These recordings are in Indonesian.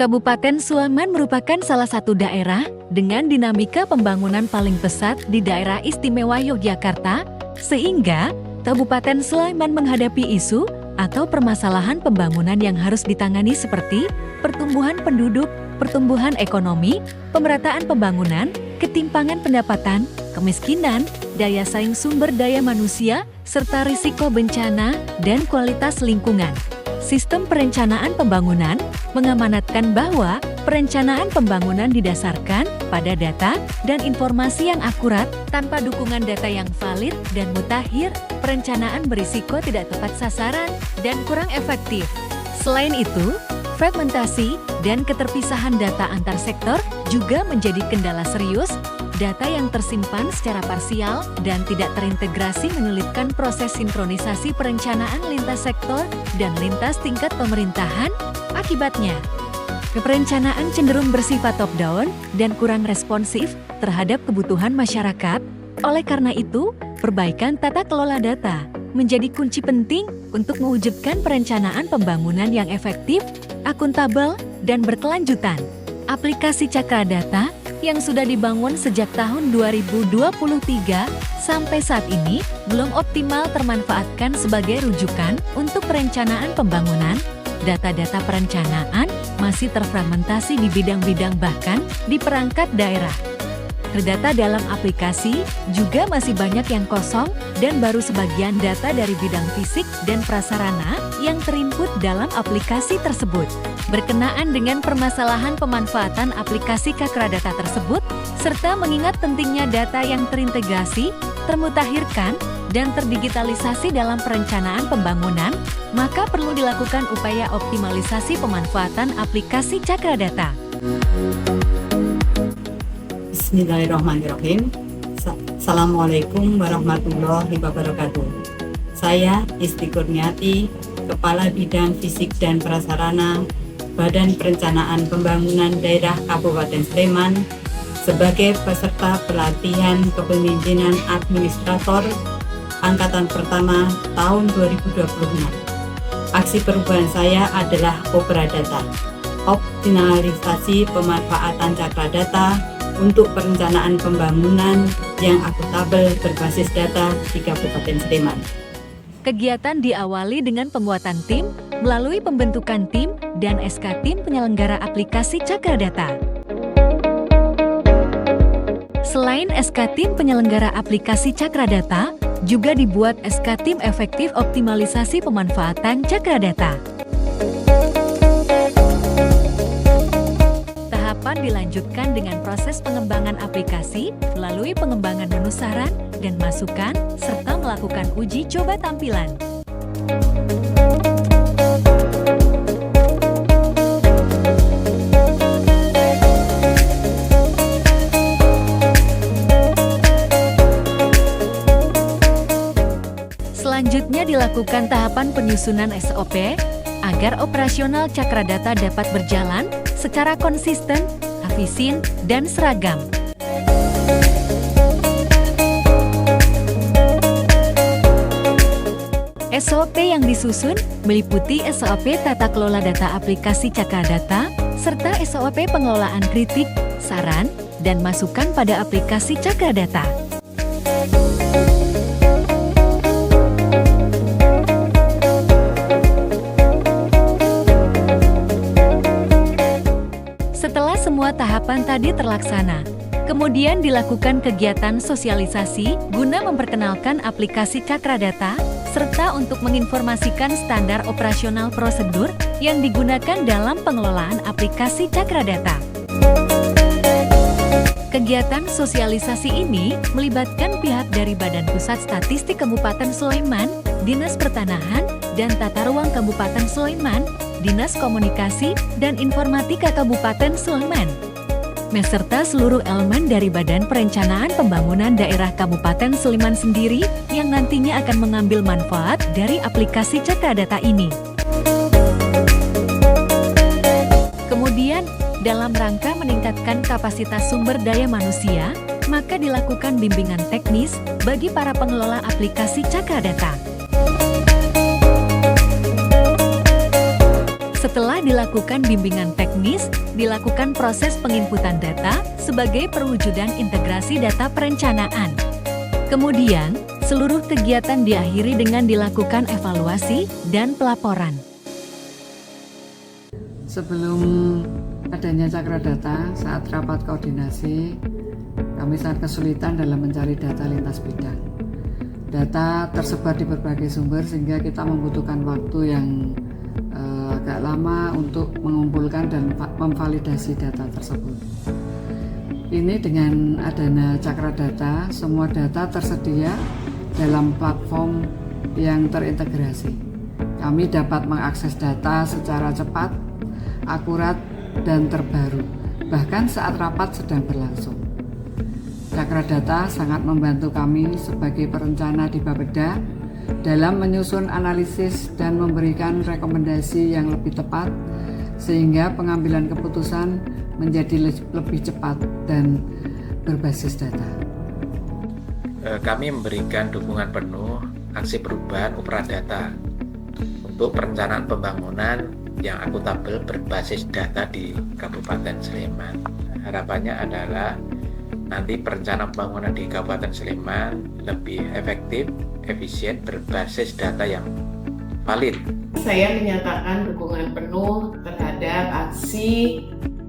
Kabupaten Sleman merupakan salah satu daerah dengan dinamika pembangunan paling pesat di daerah istimewa Yogyakarta, sehingga Kabupaten Sleman menghadapi isu atau permasalahan pembangunan yang harus ditangani seperti pertumbuhan penduduk, pertumbuhan ekonomi, pemerataan pembangunan, ketimpangan pendapatan, kemiskinan, daya saing sumber daya manusia, serta risiko bencana dan kualitas lingkungan. Sistem perencanaan pembangunan mengamanatkan bahwa perencanaan pembangunan didasarkan pada data dan informasi yang akurat. Tanpa dukungan data yang valid dan mutakhir, perencanaan berisiko tidak tepat sasaran dan kurang efektif. Selain itu, fragmentasi dan keterpisahan data antar sektor juga menjadi kendala serius. Data yang tersimpan secara parsial dan tidak terintegrasi menyulitkan proses sinkronisasi perencanaan lintas sektor dan lintas tingkat pemerintahan. Akibatnya, perencanaan cenderung bersifat top-down dan kurang responsif terhadap kebutuhan masyarakat. Oleh karena itu, perbaikan tata kelola data menjadi kunci penting untuk mewujudkan perencanaan pembangunan yang efektif, akuntabel, dan berkelanjutan. Aplikasi Cakra Data yang sudah dibangun sejak tahun 2023 sampai saat ini belum optimal termanfaatkan sebagai rujukan untuk perencanaan pembangunan. Data-data perencanaan masih terfragmentasi di bidang-bidang bahkan di perangkat daerah. Data dalam aplikasi juga masih banyak yang kosong dan baru sebagian data dari bidang fisik dan prasarana yang terinput dalam aplikasi tersebut. Berkenaan dengan permasalahan pemanfaatan aplikasi Cakra Data tersebut, serta mengingat pentingnya data yang terintegrasi, termutakhirkan, dan terdigitalisasi dalam perencanaan pembangunan, maka perlu dilakukan upaya optimalisasi pemanfaatan aplikasi Cakra Data. Bismillahirrahmanirrahim. Assalamualaikum warahmatullahi wabarakatuh. Saya Isti Kurniati, Kepala Bidang Fisik dan Prasarana Badan Perencanaan Pembangunan Daerah Kabupaten Sleman, sebagai peserta pelatihan kepemimpinan administrator Angkatan Pertama tahun 2026. Aksi perubahan saya adalah Opera Data, optimalisasi pemanfaatan Cakra Data untuk perencanaan pembangunan yang akuntabel berbasis data di Kabupaten Sleman. Kegiatan diawali dengan penguatan tim melalui pembentukan tim dan SK tim penyelenggara aplikasi Cakra Data. Selain SK tim penyelenggara aplikasi Cakra Data, juga dibuat SK tim efektif optimalisasi pemanfaatan Cakra Data. Tahapan dilanjutkan dengan proses pengembangan aplikasi melalui pengembangan menu saran dan masukan, serta melakukan uji coba tampilan. Selanjutnya dilakukan tahapan penyusunan SOP agar operasional Cakra Data dapat berjalan secara konsisten, efisien, dan seragam. SOP yang disusun meliputi SOP tata kelola data aplikasi Cakra Data, serta SOP pengelolaan kritik, saran, dan masukan pada aplikasi Cakra Data. Setelah semua tahapan tadi terlaksana, kemudian dilakukan kegiatan sosialisasi guna memperkenalkan aplikasi Cakra Data, serta untuk menginformasikan standar operasional prosedur yang digunakan dalam pengelolaan aplikasi Cakra Data. Kegiatan sosialisasi ini melibatkan pihak dari Badan Pusat Statistik Kabupaten Sleman, Dinas Pertanahan dan Tata Ruang Kabupaten Sleman, Dinas Komunikasi dan Informatika Kabupaten Sleman, beserta seluruh elemen dari Badan Perencanaan Pembangunan Daerah Kabupaten Sleman sendiri yang nantinya akan mengambil manfaat dari aplikasi Cakra Data ini. Kemudian, dalam rangka meningkatkan kapasitas sumber daya manusia, maka dilakukan bimbingan teknis bagi para pengelola aplikasi Cakra Data. Setelah dilakukan bimbingan teknis, dilakukan proses penginputan data sebagai perwujudan integrasi data perencanaan. Kemudian, seluruh kegiatan diakhiri dengan dilakukan evaluasi dan pelaporan. Sebelum adanya Cakradata, saat rapat koordinasi, kami sangat kesulitan dalam mencari data lintas bidang. Data tersebar di berbagai sumber sehingga kita membutuhkan waktu yang agak lama untuk mengumpulkan dan memvalidasi data tersebut. Ini dengan adanya Cakradata, semua data tersedia dalam platform yang terintegrasi. Kami dapat mengakses data secara cepat, akurat, dan terbaru, bahkan saat rapat sedang berlangsung. Cakradata sangat membantu kami sebagai perencana di Bapeda dalam menyusun analisis dan memberikan rekomendasi yang lebih tepat sehingga pengambilan keputusan menjadi lebih cepat dan berbasis data. Kami memberikan dukungan penuh aksi perubahan Upradata untuk perencanaan pembangunan yang akuntabel berbasis data di Kabupaten Sleman. Harapannya adalah nanti perencanaan pembangunan di Kabupaten Sleman lebih efektif, efisien, berbasis data yang valid. Saya menyatakan dukungan penuh terhadap aksi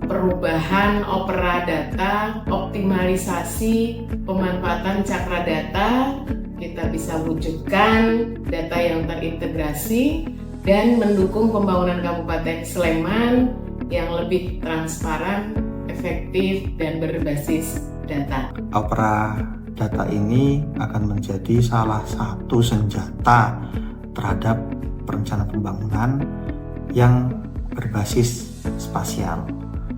perubahan Opradata, optimalisasi pemanfaatan Cakradata. Kita bisa wujudkan data yang terintegrasi dan mendukung pembangunan Kabupaten Sleman yang lebih transparan, efektif, dan berbasis data. Opradata ini akan menjadi salah satu senjata terhadap perencanaan pembangunan yang berbasis spasial.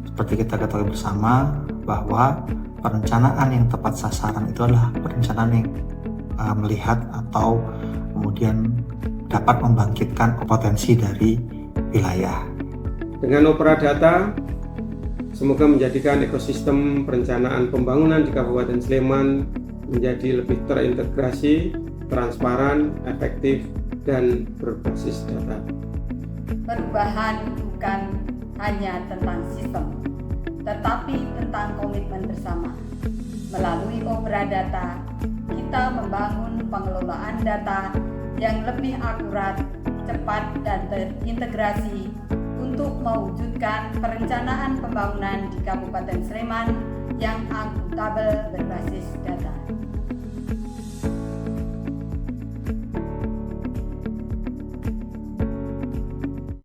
Seperti kita ketahui bersama bahwa perencanaan yang tepat sasaran itu adalah perencanaan yang melihat atau kemudian dapat membangkitkan potensi dari wilayah. Dengan Opradata, semoga menjadikan ekosistem perencanaan pembangunan di Kabupaten Sleman menjadi lebih terintegrasi, transparan, efektif, dan berbasis data. Perubahan bukan hanya tentang sistem, tetapi tentang komitmen bersama. Melalui Opradata, kita membangun pengelolaan data yang lebih akurat, cepat, dan terintegrasi untuk mewujudkan perencanaan pembangunan di Kabupaten Sleman yang akuntabel berbasis data.